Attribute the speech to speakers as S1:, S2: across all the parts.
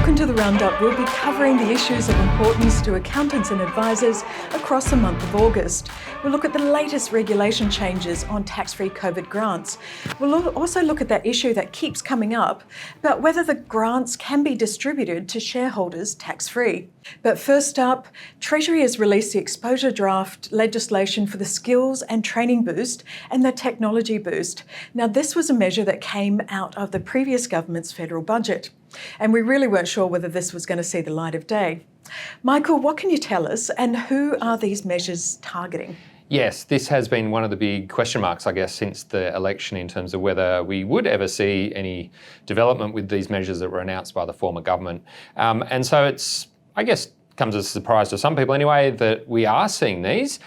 S1: Welcome to the Roundup. We'll be covering the issues of importance to accountants and advisors across the month of August. We'll look at the latest regulation changes on tax-free COVID grants. We'll also look at that issue that keeps coming up about whether the grants can be distributed to shareholders tax-free. But first up, Treasury has released the exposure draft legislation for the skills and training boost and the technology boost. Now, this was a measure that came out of the previous government's federal budget, and we really weren't sure whether this was going to see the light of day. Michael, what can you tell us, and who are these measures targeting?
S2: Yes, this has been one of the big question marks, I guess, since the election in terms of whether we would ever see any development with these measures that were announced by the former government. And so it's, I guess, comes as a surprise to some people anyway that we are seeing these,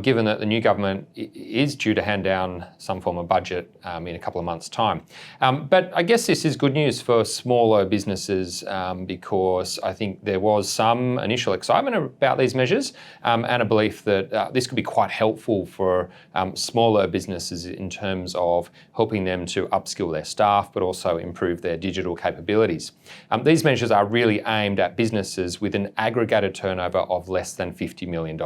S2: given that the new government is due to hand down some form of budget in a couple of months' time. But I guess this is good news for smaller businesses because I think there was some initial excitement about these measures and a belief that this could be quite helpful for smaller businesses in terms of helping them to upskill their staff but also improve their digital capabilities. These measures are really aimed at businesses with an aggregated turnover of less than $50 million.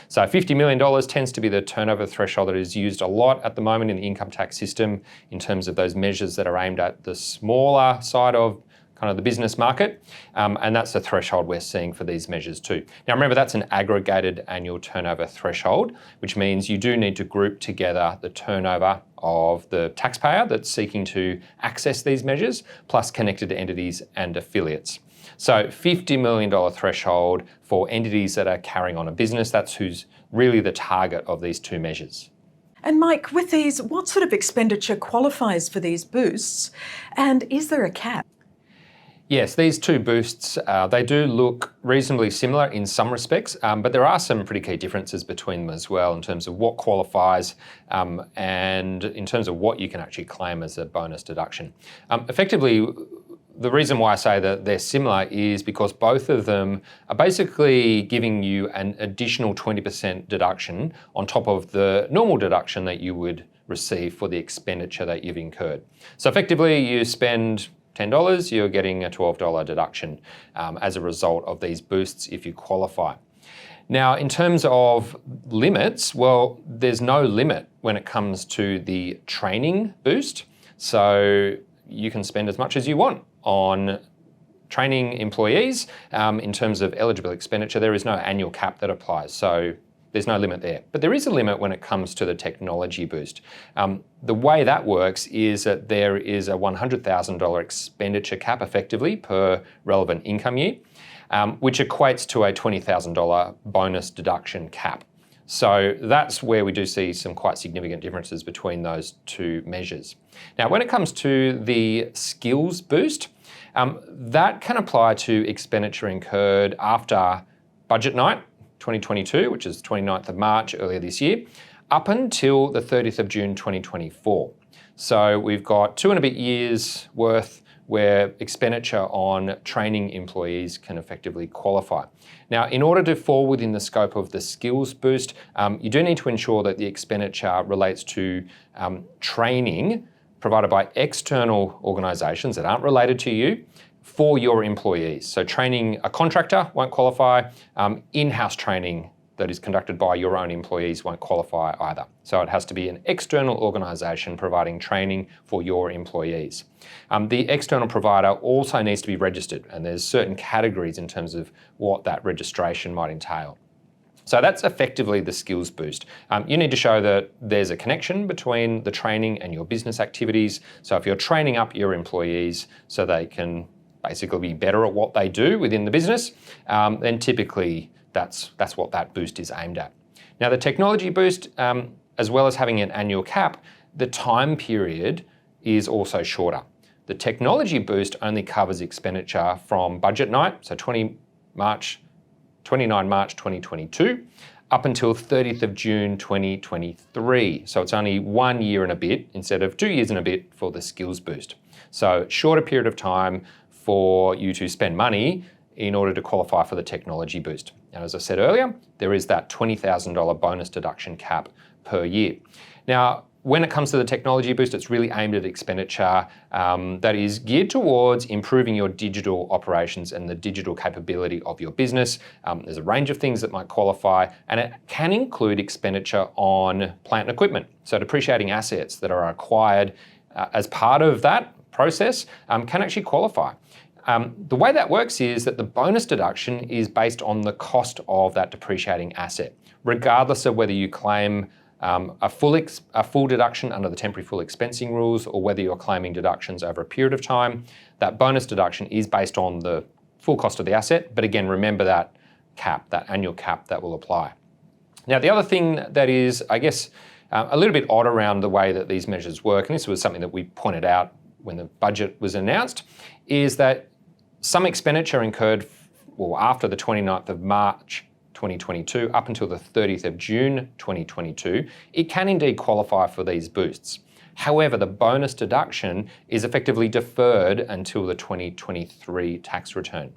S2: So $50 million tends to be the turnover threshold that is used a lot at the moment in the income tax system in terms of those measures that are aimed at the smaller side of kind of the business market. And that's the threshold we're seeing for these measures too. Now remember, that's an aggregated annual turnover threshold, which means you do need to group together the turnover of the taxpayer that's seeking to access these measures, plus connected entities and affiliates. So $50 million threshold for entities that are carrying on a business, that's who's really the target of these two measures.
S1: And Mike, with these, what sort of expenditure qualifies for these boosts? And is there a cap?
S2: Yes, these two boosts, they do look reasonably similar in some respects, but there are some pretty key differences between them as well in terms of what qualifies and in terms of what you can actually claim as a bonus deduction. Effectively, the reason why I say that they're similar is because both of them are basically giving you an additional 20% deduction on top of the normal deduction that you would receive for the expenditure that you've incurred. So effectively, you spend $10, you're getting a $12 deduction as a result of these boosts if you qualify. Now, in terms of limits, well, there's no limit when it comes to the training boost. So you can spend as much as you want on training employees. In terms of eligible expenditure, there is no annual cap that applies. So there's no limit there. But there is a limit when it comes to the technology boost. The way that works is that there is a $100,000 expenditure cap effectively per relevant income year, which equates to a $20,000 bonus deduction cap. So that's where we do see some quite significant differences between those two measures. Now, when it comes to the skills boost, that can apply to expenditure incurred after budget night 2022, which is 29th of March earlier this year, up until the 30th of June 2024. So we've got 2 and a bit years worth where expenditure on training employees can effectively qualify. Now, in order to fall within the scope of the skills boost, you do need to ensure that the expenditure relates to training provided by external organisations that aren't related to you for your employees. So training a contractor won't qualify, in-house training that is conducted by your own employees won't qualify either. So it has to be an external organisation providing training for your employees. The external provider also needs to be registered, and there's certain categories in terms of what that registration might entail. So that's effectively the skills boost. You need to show that there's a connection between the training and your business activities. So if you're training up your employees so they can basically be better at what they do within the business, then typically that's what that boost is aimed at. Now, the technology boost, as well as having an annual cap, the time period is also shorter. The technology boost only covers expenditure from budget night, so 29 March 2022, up until 30th of June 2023. So it's only 1 year and a bit instead of 2 years and a bit for the skills boost. So shorter period of time for you to spend money in order to qualify for the technology boost. Now, as I said earlier, there is that $20,000 bonus deduction cap per year. Now, when it comes to the technology boost, it's really aimed at expenditure that is geared towards improving your digital operations and the digital capability of your business. There's a range of things that might qualify, and it can include expenditure on plant and equipment. So depreciating assets that are acquired as part of that process can actually qualify. The way that works is that the bonus deduction is based on the cost of that depreciating asset, regardless of whether you claim a full deduction under the temporary full expensing rules or whether you're claiming deductions over a period of time. That bonus deduction is based on the full cost of the asset, but again, remember that cap, that annual cap that will apply. Now, the other thing that is, I guess, a little bit odd around the way that these measures work, and this was something that we pointed out when the budget was announced, is that some expenditure incurred after the 29th of March 2022 up until the 30th of June 2022, it can indeed qualify for these boosts. However, the bonus deduction is effectively deferred until the 2023 tax return.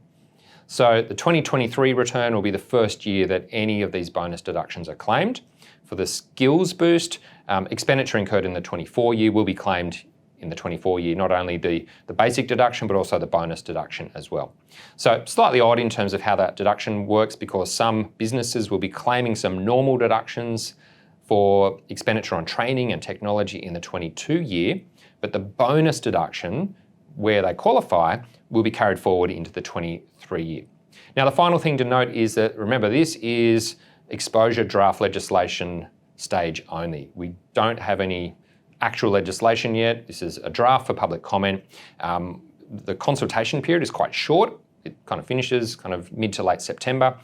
S2: So the 2023 return will be the first year that any of these bonus deductions are claimed. For the skills boost, expenditure incurred in the 24 year will be claimed in the 24 year, not only the basic deduction, but also the bonus deduction as well. So slightly odd in terms of how that deduction works, because some businesses will be claiming some normal deductions for expenditure on training and technology in the 22 year, but the bonus deduction, where they qualify, will be carried forward into the 23 year. Now, the final thing to note is that, remember, this is exposure draft legislation stage only. We don't have any actual legislation yet. This is a draft for public comment. The consultation period is quite short. It kind of finishes kind of mid to late September.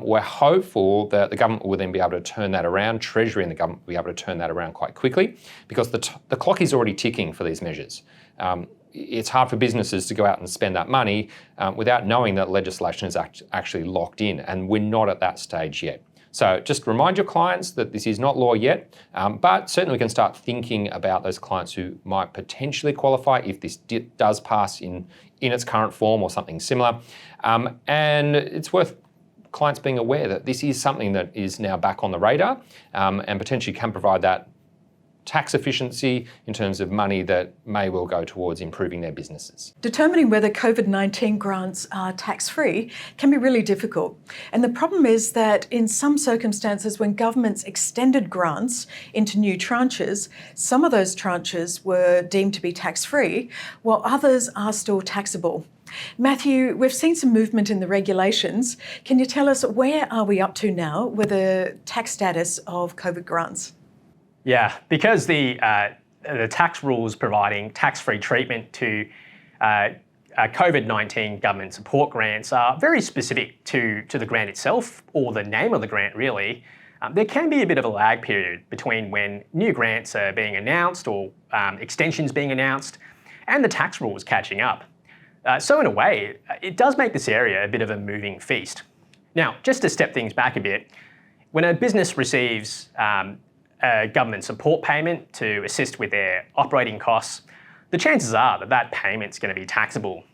S2: We're hopeful that the government will then be able to turn that around, Treasury and the government will be able to turn that around quite quickly, because the clock is already ticking for these measures. It's hard for businesses to go out and spend that money without knowing that legislation is actually locked in, and we're not at that stage yet. So just remind your clients that this is not law yet, but certainly we can start thinking about those clients who might potentially qualify if this does pass in its current form or something similar. And it's worth clients being aware that this is something that is now back on the radar and potentially can provide that tax efficiency in terms of money that may well go towards improving their businesses.
S1: Determining whether COVID-19 grants are tax-free can be really difficult. And the problem is that in some circumstances, when governments extended grants into new tranches, some of those tranches were deemed to be tax-free, while others are still taxable. Matthew, we've seen some movement in the regulations. Can you tell us, where are we up to now with the tax status of COVID grants?
S3: Yeah, because the tax rules providing tax-free treatment to COVID-19 government support grants are very specific to the grant itself, or the name of the grant really. There can be a bit of a lag period between when new grants are being announced or extensions being announced and the tax rules catching up. So in a way, it does make this area a bit of a moving feast. Now, just to step things back a bit, when a business receives a government support payment to assist with their operating costs, the chances are that that payment's going to be taxable,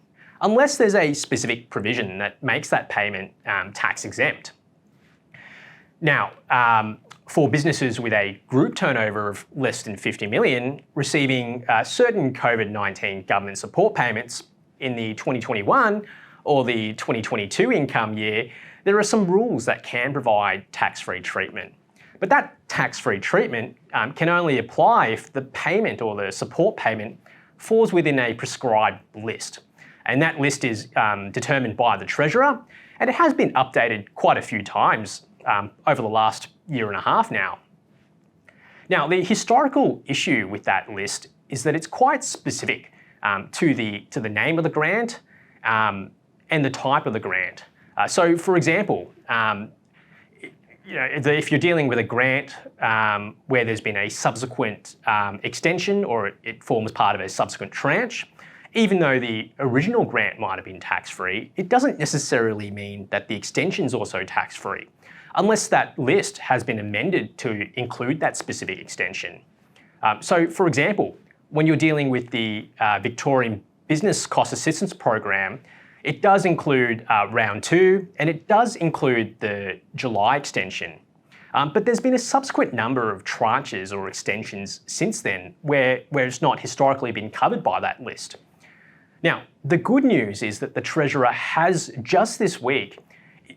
S3: unless there's a specific provision that makes that payment tax exempt. Now, for businesses with a group turnover of less than 50 million, receiving certain COVID-19 government support payments in the 2021 or the 2022 income year, there are some rules that can provide tax-free treatment. But that tax-free treatment can only apply if the payment or the support payment falls within a prescribed list. And that list is determined by the Treasurer, and it has been updated quite a few times over the last year and a half now. Now, the historical issue with that list is that it's quite specific to the name of the grant and the type of the grant. So, for example, if you're dealing with a grant where there's been a subsequent extension, or it forms part of a subsequent tranche, even though the original grant might have been tax-free, it doesn't necessarily mean that the extension is also tax-free, unless that list has been amended to include that specific extension. So, for example, when you're dealing with the Victorian Business Cost Assistance Program, it does include round 2, and it does include the July extension. But there's been a subsequent number of tranches or extensions since then where it's not historically been covered by that list. Now, the good news is that the Treasurer has just this week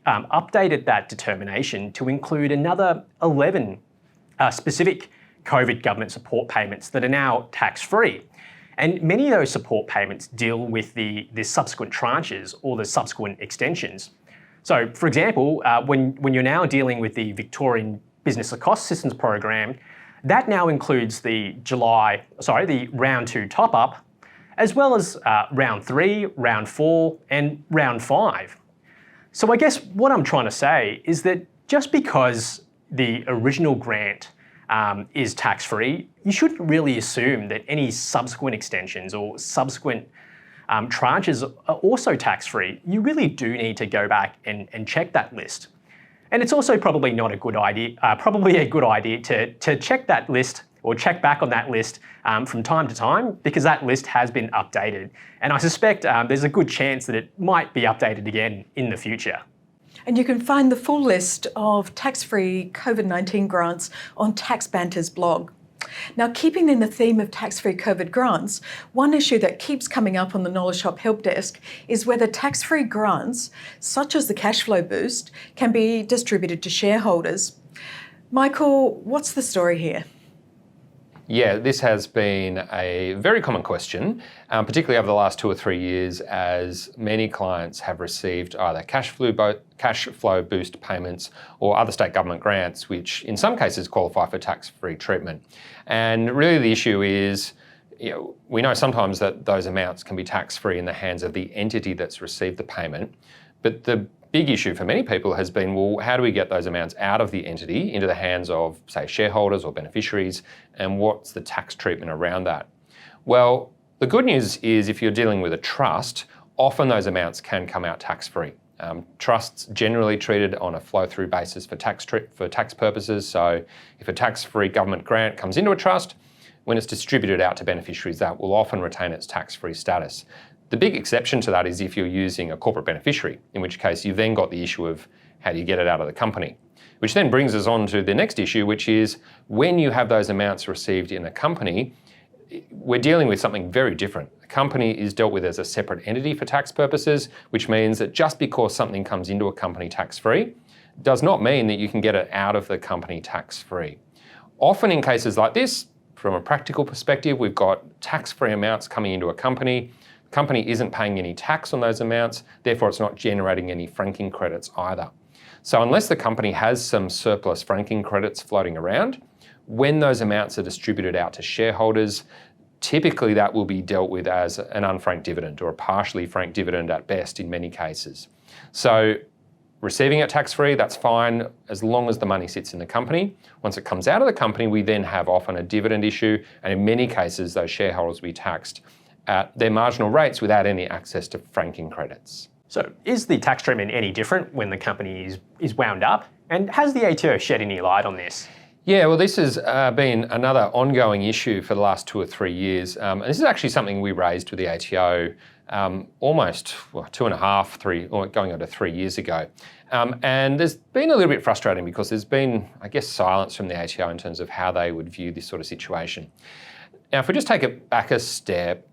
S3: updated that determination to include another 11 specific COVID government support payments that are now tax-free. And many of those support payments deal with the subsequent tranches or the subsequent extensions. So, for example, when you're now dealing with the Victorian Business Cost Assistance Program, that now includes the round 2 top-up, as well as round 3, round 4, and round 5. So I guess what I'm trying to say is that just because the original grant is tax-free, you shouldn't really assume that any subsequent extensions or subsequent tranches are also tax-free. You really do need to go back and check that list. And it's also probably not a good idea, to check that list or check back on that list from time to time, because that list has been updated. And I suspect there's a good chance that it might be updated again in the future.
S1: And you can find the full list of tax-free COVID-19 grants on Tax Banter's blog. Now, keeping in the theme of tax-free COVID grants, one issue that keeps coming up on the Knowledge Shop Help Desk is whether tax-free grants, such as the cash flow boost, can be distributed to shareholders. Michael, what's the story here?
S2: Yeah, this has been a very common question, particularly over the last 2 or 3 years, as many clients have received either cash flow boost payments or other state government grants, which in some cases qualify for tax-free treatment. And really the issue is, we know sometimes that those amounts can be tax-free in the hands of the entity that's received the payment, but the big issue for many people has been, well, how do we get those amounts out of the entity into the hands of, say, shareholders or beneficiaries, and what's the tax treatment around that? Well, the good news is if you're dealing with a trust, often those amounts can come out tax-free. Trusts generally treated on a flow-through basis for tax purposes. So if a tax-free government grant comes into a trust, when it's distributed out to beneficiaries, that will often retain its tax-free status. The big exception to that is if you're using a corporate beneficiary, in which case you've then got the issue of how do you get it out of the company. Which then brings us on to the next issue, which is when you have those amounts received in a company, we're dealing with something very different. A company is dealt with as a separate entity for tax purposes, which means that just because something comes into a company tax-free does not mean that you can get it out of the company tax-free. Often in cases like this, from a practical perspective, we've got tax-free amounts coming into a company. The company isn't paying any tax on those amounts, therefore it's not generating any franking credits either. So unless the company has some surplus franking credits floating around, when those amounts are distributed out to shareholders, typically that will be dealt with as an unfranked dividend or a partially franked dividend at best in many cases. So receiving it tax-free, that's fine as long as the money sits in the company. Once it comes out of the company, we then have often a dividend issue, and in many cases those shareholders will be taxed at their marginal rates without any access to franking credits.
S3: So is the tax treatment any different when the company is wound up? And has the ATO shed any light on this?
S2: Yeah, well, this has been another ongoing issue for the last 2 or 3 years. And this is actually something we raised with the ATO almost 2.5, 3, or going on to 3 years ago. And there's been a little bit frustrating because there's been, I guess, silence from the ATO in terms of how they would view this sort of situation. Now, if we just take it back a step,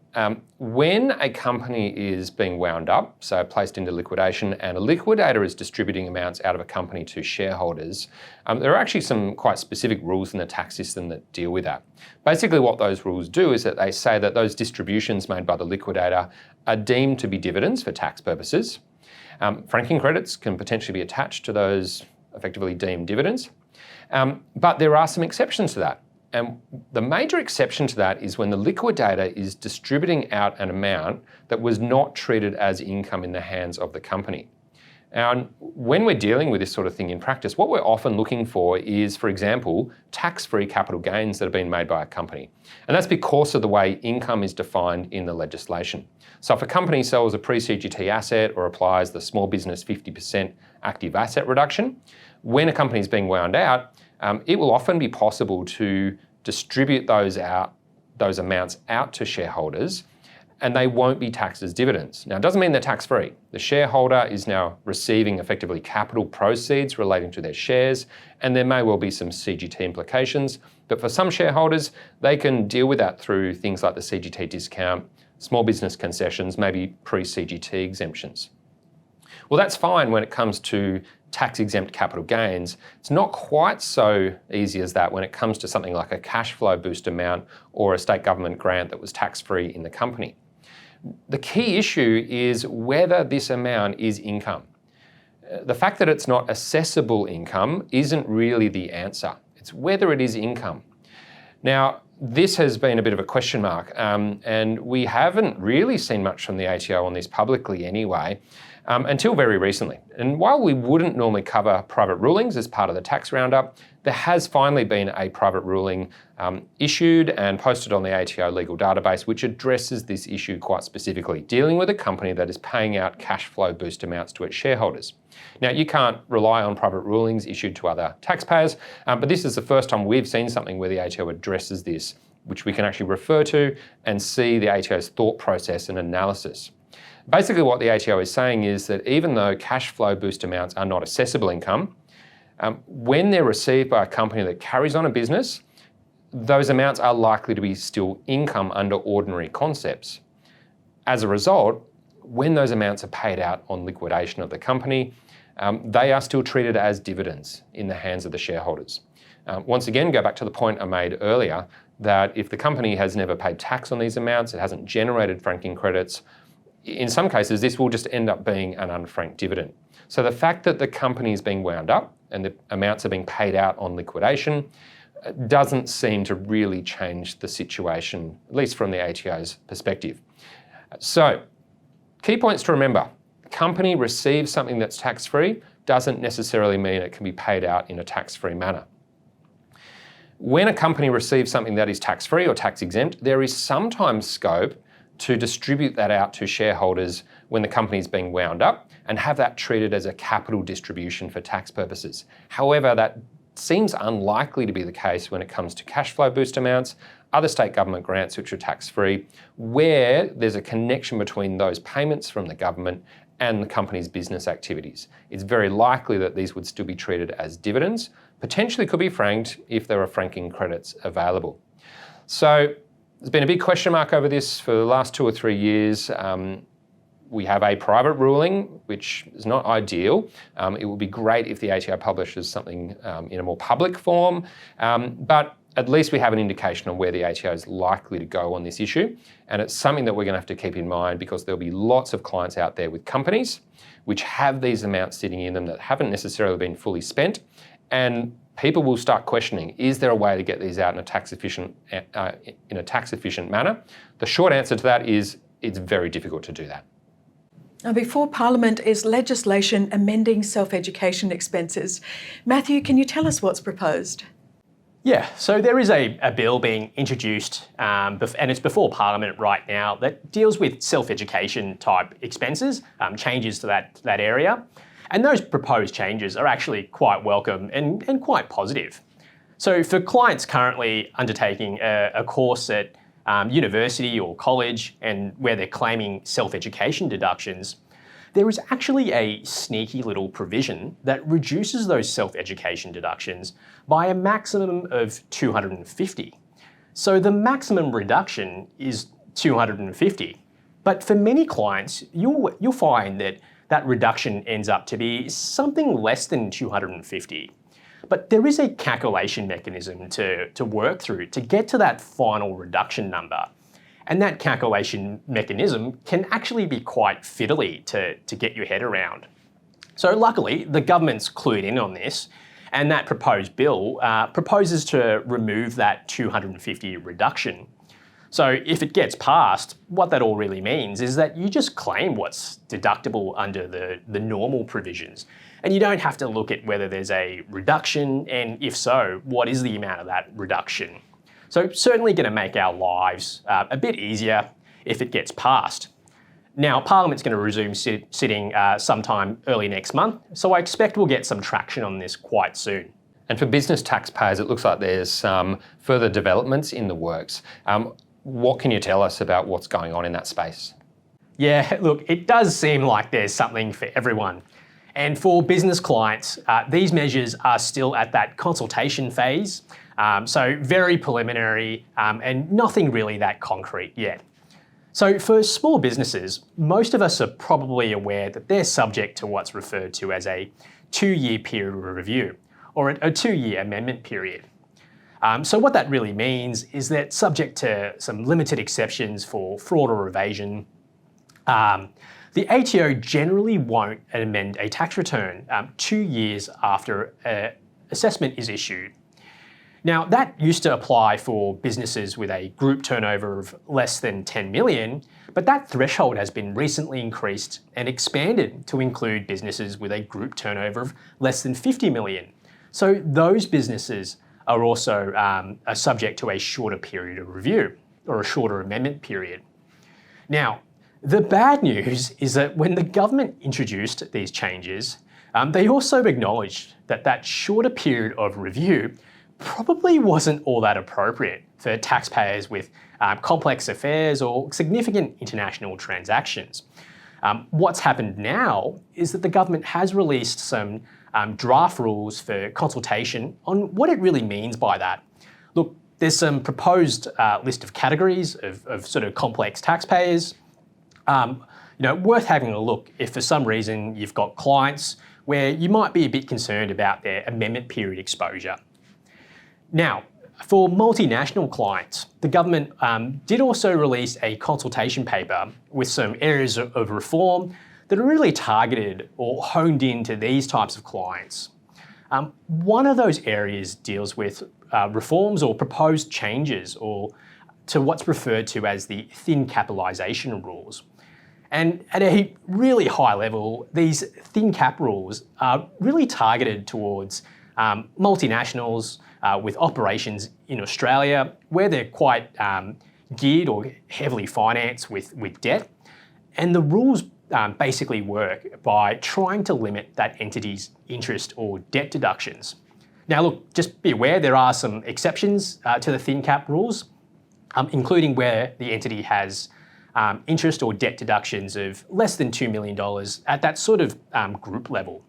S2: when a company is being wound up, so placed into liquidation, and a liquidator is distributing amounts out of a company to shareholders, there are actually some quite specific rules in the tax system that deal with that. Basically what those rules do is that they say that those distributions made by the liquidator are deemed to be dividends for tax purposes. Franking credits can potentially be attached to those effectively deemed dividends, but there are some exceptions to that. And the major exception to that is when the liquidator is distributing out an amount that was not treated as income in the hands of the company. And when we're dealing with this sort of thing in practice, what we're often looking for is, for example, tax-free capital gains that have been made by a company. And that's because of the way income is defined in the legislation. So if a company sells a pre-CGT asset or applies the small business 50% active asset reduction, when a company is being wound out, it will often be possible to distribute those amounts out to shareholders and they won't be taxed as dividends. Now, it doesn't mean they're tax-free. The shareholder is now receiving effectively capital proceeds relating to their shares, and there may well be some CGT implications, but for some shareholders, they can deal with that through things like the CGT discount, small business concessions, maybe pre-CGT exemptions. Well, that's fine when it comes to tax-exempt capital gains. It's not quite so easy as that when it comes to something like a cash flow boost amount or a state government grant that was tax-free in the company. The key issue is whether this amount is income. The fact that it's not assessable income isn't really the answer. It's whether it is income. Now, this has been a bit of a question mark, and we haven't really seen much from the ATO on this publicly anyway, until very recently. And while we wouldn't normally cover private rulings as part of the tax roundup, there has finally been a private ruling issued and posted on the ATO legal database, which addresses this issue quite specifically, dealing with a company that is paying out cash flow boost amounts to its shareholders. Now, you can't rely on private rulings issued to other taxpayers, but this is the first time we've seen something where the ATO addresses this, which we can actually refer to and see the ATO's thought process and analysis. Basically, what the ATO is saying is that even though cash flow boost amounts are not assessable income, when they're received by a company that carries on a business, those amounts are likely to be still income under ordinary concepts. As a result, when those amounts are paid out on liquidation of the company, they are still treated as dividends in the hands of the shareholders. Once again, go back to the point I made earlier, that if the company has never paid tax on these amounts, it hasn't generated franking credits, in some cases, this will just end up being an unfranked dividend. So the fact that the company is being wound up and the amounts are being paid out on liquidation doesn't seem to really change the situation, at least from the ATO's perspective. So, key points to remember. The company receives something that's tax-free doesn't necessarily mean it can be paid out in a tax-free manner. When a company receives something that is tax-free or tax-exempt, there is sometimes scope to distribute that out to shareholders when the company is being wound up and have that treated as a capital distribution for tax purposes. However, that seems unlikely to be the case when it comes to cash flow boost amounts, other state government grants which are tax-free, where there's a connection between those payments from the government and the company's business activities. It's very likely that these would still be treated as dividends, potentially could be franked if there are franking credits available. So, there's been a big question mark over this for the last 2 or 3 years. We have a private ruling, which is not ideal. It would be great if the ATO publishes something in a more public form, but at least we have an indication on where the ATO is likely to go on this issue. And it's something that we're going to have to keep in mind because there'll be lots of clients out there with companies which have these amounts sitting in them that haven't necessarily been fully spent. And people will start questioning, is there a way to get these out in a tax efficient manner? The short answer to that is it's very difficult to do that.
S1: Now, before Parliament is legislation amending self-education expenses. Matthew, can you tell us what's proposed?
S3: Yeah, so there is a bill being introduced, and it's before Parliament right now, that deals with self-education type expenses, changes to that area. And those proposed changes are actually quite welcome and quite positive. So for clients currently undertaking a course at university or college and where they're claiming self-education deductions, there is actually a sneaky little provision that reduces those self-education deductions by a maximum of 250. So the maximum reduction is 250. But for many clients, you'll find that reduction ends up to be something less than 250. But there is a calculation mechanism to work through to get to that final reduction number. And that calculation mechanism can actually be quite fiddly to get your head around. So luckily, the government's clued in on this, and that proposed bill proposes to remove that 250 reduction. So if it gets passed, what that all really means is that you just claim what's deductible under the normal provisions. And you don't have to look at whether there's a reduction, and if so, what is the amount of that reduction. So certainly going to make our lives a bit easier if it gets passed. Now, Parliament's going to resume sitting sometime early next month, so I expect we'll get some traction on this quite soon.
S2: And for business taxpayers, it looks like there's some further developments in the works. What can you tell us about what's going on in that space?
S3: Yeah, look, it does seem like there's something for everyone. And for business clients, these measures are still at that consultation phase, so very preliminary and nothing really that concrete yet. So for small businesses, most of us are probably aware that they're subject to what's referred to as a 2-year period of review, or a 2-year amendment period. So what that really means is that subject to some limited exceptions for fraud or evasion, the ATO generally won't amend a tax return 2 years after an assessment is issued. Now, that used to apply for businesses with a group turnover of less than 10 million, but that threshold has been recently increased and expanded to include businesses with a group turnover of less than 50 million. So those businesses are also are subject to a shorter period of review, or a shorter amendment period. Now, the bad news is that when the government introduced these changes, they also acknowledged that that shorter period of review probably wasn't all that appropriate for taxpayers with complex affairs or significant international transactions. What's happened now is that the government has released some draft rules for consultation on what it really means by that. Look, there's some proposed list of categories of sort of complex taxpayers. Worth having a look if for some reason you've got clients where you might be a bit concerned about their amendment period exposure. Now, for multinational clients, the government did also release a consultation paper with some areas of reform that are really targeted or honed into these types of clients. One of those areas deals with reforms or proposed changes or to what's referred to as the thin capitalisation rules. And at a really high level, these thin cap rules are really targeted towards multinationals with operations in Australia, where they're quite geared or heavily financed with debt. And the rules basically work by trying to limit that entity's interest or debt deductions. Now look, just be aware there are some exceptions to the thin cap rules, including where the entity has interest or debt deductions of less than $2 million at that sort of group level.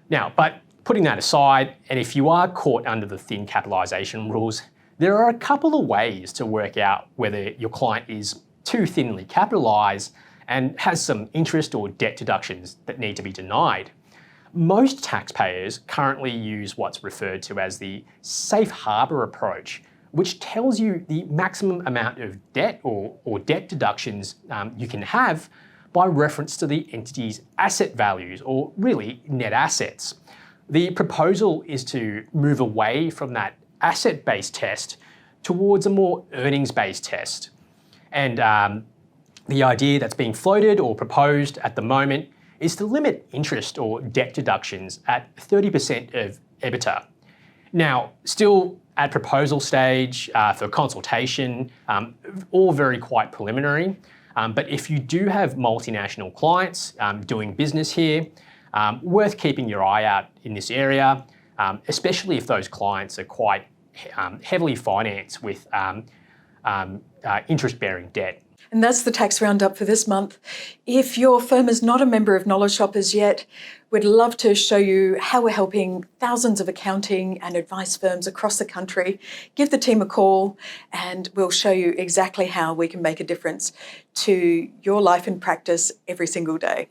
S3: Now, but putting that aside, and if you are caught under the thin capitalisation rules, there are a couple of ways to work out whether your client is too thinly capitalised and has some interest or debt deductions that need to be denied. Most taxpayers currently use what's referred to as the safe harbour approach, which tells you the maximum amount of debt or debt deductions you can have by reference to the entity's asset values, or really net assets. The proposal is to move away from that asset-based test towards a more earnings-based test. And the idea that's being floated or proposed at the moment is to limit interest or debt deductions at 30% of EBITDA. Now, still at proposal stage for consultation, all very quite preliminary. But if you do have multinational clients doing business here, worth keeping your eye out in this area, especially if those clients are quite heavily financed with interest-bearing debt.
S1: And that's the tax roundup for this month. If your firm is not a member of Knowledge Shoppers yet, we'd love to show you how we're helping thousands of accounting and advice firms across the country. Give the team a call and we'll show you exactly how we can make a difference to your life and practice every single day.